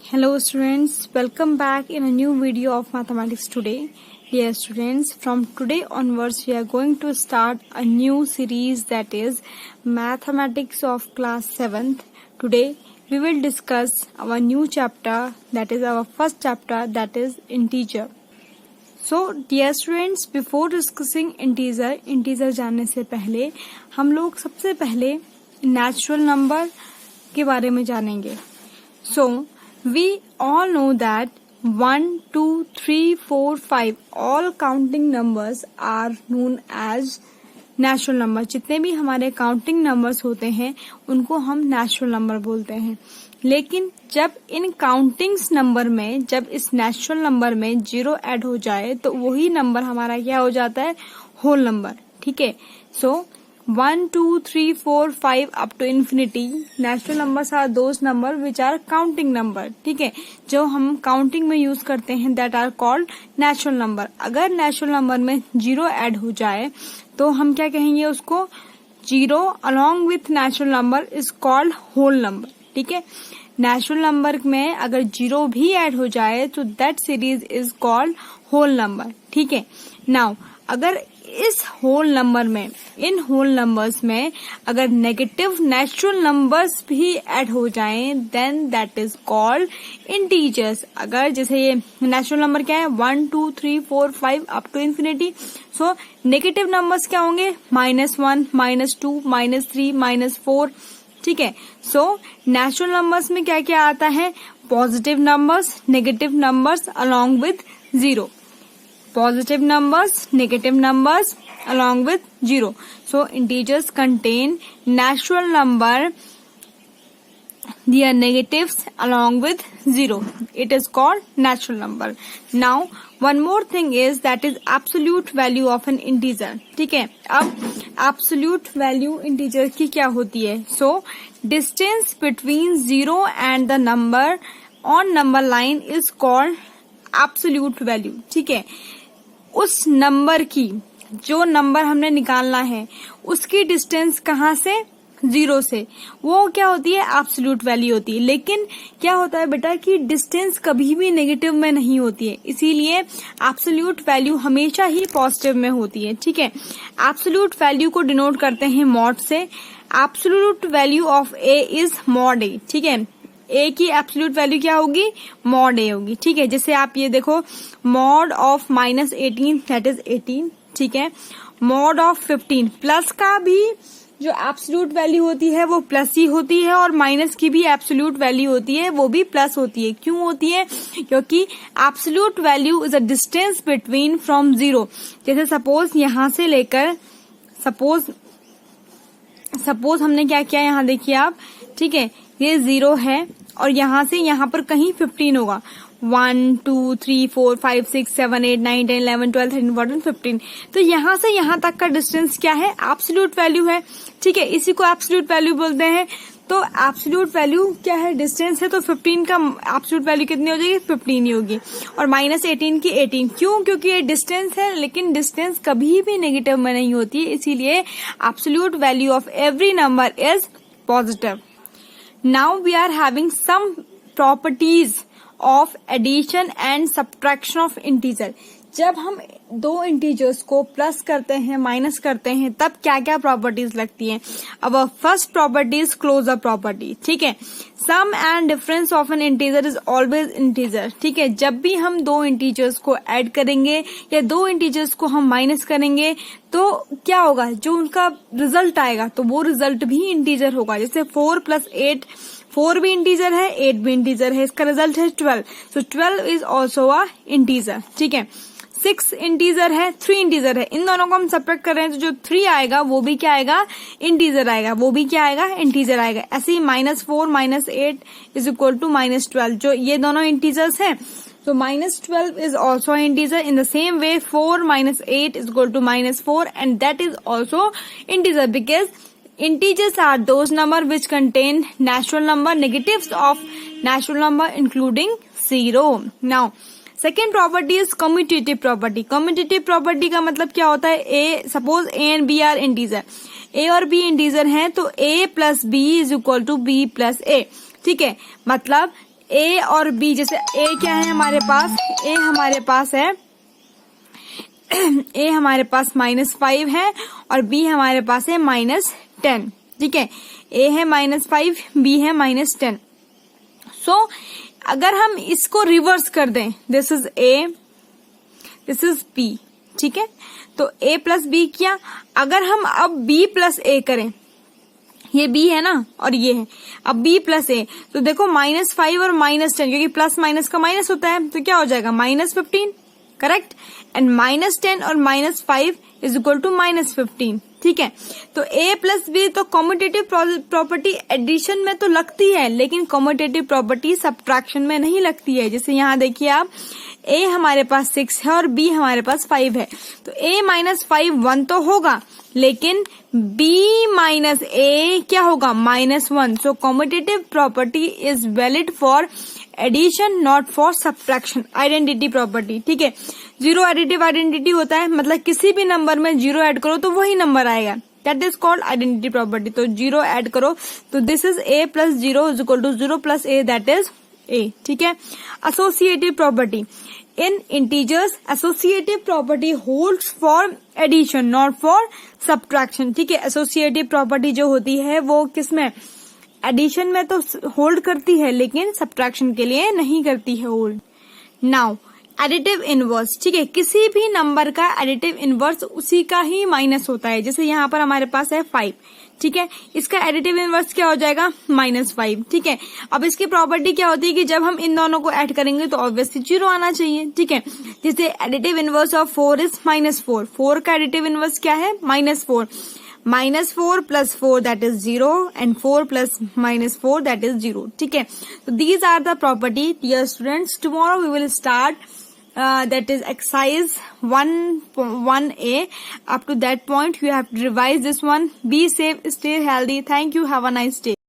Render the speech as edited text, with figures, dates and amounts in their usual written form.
Hello students, welcome back in a new video of mathematics today. Dear students, from today onwards we are going to start a new series that is mathematics of class 7th. Today we will discuss our new chapter, that is our first chapter, that is integer. So dear students, before discussing integer जानने से पहले हम लोग सबसे पहले natural number के बारे में जानेंगे. So we all know that 1, 2, 3, 4, 5 all counting numbers are known as natural number. जितने भी हमारे काउंटिंग नंबर्स होते हैं उनको हम नेचुरल नंबर बोलते हैं. लेकिन जब इन काउंटिंग्स नंबर में, जब इस नेचुरल नंबर में 0 ऐड हो जाए तो वही नंबर हमारा क्या हो जाता है, होल नंबर. ठीक है. सो 1, 2, 3, 4, 5 up to infinity. Natural numbers are those number which are counting number. ठीक है, जो हम काउंटिंग में यूज करते हैं that are called natural number. अगर नेचुरल नंबर में 0 ऐड हो जाए तो हम क्या कहेंगे उसको, 0 along with natural number is called whole number. ठीक है, नेचुरल नंबर में अगर 0 भी ऐड हो जाए तो that series is called whole number. ठीक है. नाउ अगर इस होल नंबर में, इन होल नंबर्स में अगर नेगेटिव नेचुरल नंबर्स भी ऐड हो जाएं then that is called integers. अगर जैसे ये नेचुरल नंबर क्या है, 1, 2, 3, 4, 5 up to infinity. So negative numbers क्या होंगे, -1, -2, -3, -4. ठीक है. सो नेचुरल नंबर्स में क्या क्या आता है, positive numbers, negative numbers along with 0. Positive numbers, negative numbers along with 0. So integers contain natural number, their negatives along with 0. It is called natural number. Now one more thing is that is absolute value of an integer. ठीक है. अब absolute value integer की क्या होती है. So distance between 0 and the number on number line is called absolute value. ठीक है. उस नंबर की, जो नंबर हमने निकालना है उसकी डिस्टेंस कहाँ से, 0 से, वो क्या होती है, एब्सोल्यूट वैल्यू होती है. लेकिन क्या होता है बेटा कि डिस्टेंस कभी भी नेगेटिव में नहीं होती है, इसीलिए एब्सोल्यूट वैल्यू हमेशा ही पॉजिटिव में होती है. ठीक है. एब्सोल्यूट वैल्यू को डिनोट करते हैं मॉड से. Absolute value of A is mod A. ठीक है. ए की एब्सोल्यूट वैल्यू क्या होगी, मॉड ए होगी. ठीक है. जैसे आप ये देखो, मॉड ऑफ -18 दैट इज 18. ठीक है. मॉड ऑफ 15, प्लस का भी जो एब्सोल्यूट वैल्यू होती है वो प्लस ही होती है और माइनस की भी एब्सोल्यूट वैल्यू होती है वो भी प्लस होती है. क्यों होती है, क्योंकि absolute value is a distance between from 0. जैसे सपोज यहां से लेकर, सपोज हमने क्या किया, यहाँ देखिए आप. ठीक है. ये 0 है और यहाँ से यहाँ पर कहीं 15 होगा. 1, 2, 3, 4, 5, 6, 7, 8, 9, 10, 11, 12, 13, 14, 15. तो यहाँ से यहाँ तक का डिस्टेंस क्या है, एब्सोल्यूट वैल्यू है. ठीक है. इसी को एब्सोल्यूट वैल्यू बोलते हैं. तो एब्सोल्यूट वैल्यू क्या है, डिस्टेंस है. तो 15 का एब्सोल्यूट वैल्यू कितनी हो जाएगी, 15 ही होगी. और -18 की 18. क्यों, क्योंकि ये डिस्टेंस है, लेकिन डिस्टेंस कभी भी नेगेटिव में नहीं होती है, इसीलिए absolute value of every number is positive. Now we are having some properties of addition and subtraction of integer. जब हम दो इंटीजर्स को प्लस करते हैं, माइनस करते हैं, तब क्या क्या प्रॉपर्टीज लगती हैं. अब first property is closure property. ठीक है. Sum and difference of an integer is always integer. ठीक है. जब भी हम दो इंटीजर्स को ऐड करेंगे या दो इंटीजर्स को हम माइनस करेंगे तो क्या होगा, जो उनका रिजल्ट आएगा तो वो रिजल्ट भी इंटीजर होगा. जैसे 4 + 8, 4 भी इंटीजर है, 8 भी इंटीजर है, इसका रिजल्ट है 12. सो 12 इज ऑल्सो अ इंटीजर. ठीक है. 6 इंटीजर है, 3 इंटीजर है. इन दोनों को हम सब्ट्रैक्ट कर रहे हैं तो जो 3 आएगा वो भी क्या आएगा, इंटीजर आएगा, वो भी क्या आएगा, इंटीजर आएगा. ऐसे ही -4 - 8 इज इक्वल टू -12. जो ये दोनों इंटीजर्स हैं, so -12 is also an integer. In the same way 4 - 8 is equal to -4 and that is also integer because integers are those number which contain natural number, negatives of natural number including 0. Now second property is commutative property. Commutative property का मतलब क्या होता है, A suppose A and B are integer, A और B integer हैं तो a + b = b + a. ठीक है. मतलब ए और बी, जैसे ए क्या है हमारे पास, ए हमारे पास है ए हमारे पास -5 है और बी हमारे पास है -10, ठीक है। ए है -5, बी है -10। सो अगर हम इसको रिवर्स कर दें, this is A, this is B, ठीक है। तो a प्लस बी किया, अगर हम अब b प्लस ए करें, ये b है ना और ये है, अब b प्लस ए, तो देखो -5 और -10, क्योंकि प्लस माइनस का माइनस होता है, तो क्या हो जाएगा -15, करेक्ट। एंड -10 और -5 इज इक्वल टू -15, ठीक है। तो a प्लस बी तो कॉम्यूटेटिव प्रॉपर्टी एडिशन में तो लगती है, लेकिन कॉम्यूटेटिव प्रॉपर्टी सब्ट्रैक्शन में नहीं लगती है। जैसे यहाँ देखिए आप, a हमारे पास 6 है और b हमारे पास 5 है, तो a -5 1 तो होगा, लेकिन b माइनस a क्या होगा, -1। So commutative property is valid for addition, not for subtraction. Identity property, ठीक है। जीरो एडिटिव आइडेंटिटी होता है, मतलब किसी भी नंबर में जीरो ऐड करो तो वही नंबर आएगा, that is called identity property. तो जीरो ऐड करो तो this is a plus zero is equal to 0 plus a, that is a, ठीक है। Associative property, in integers associative property holds for addition, not for subtraction, ठीक है। Associative property जो होती है वो किसमें, एडिशन में तो होल्ड करती है, लेकिन सब्ट्रैक्शन के लिए नहीं करती है होल्ड। नाउ एडिटिव इनवर्स, ठीक है। किसी भी नंबर का एडिटिव इनवर्स उसी का ही माइनस होता है। जैसे यहाँ पर हमारे पास है 5, ठीक है, इसका एडिटिव इनवर्स क्या हो जाएगा, -5, ठीक है। अब इसकी प्रॉपर्टी क्या होती है कि जब हम इन दोनों को ऐड करेंगे तो ऑब्वियसली 0 आना चाहिए, ठीक है। जैसे एडिटिव इनवर्स ऑफ 4 इज -4, 4 का एडिटिव इनवर्स क्या है, -4, -4 plus 4 that is 0 and 4 plus -4 that is 0, ठीक है। तो these are the property, dear students. Tomorrow we will start that is exercise 1A. Up to that point you have to revise this one. Be safe, stay healthy. Thank you. Have a nice day.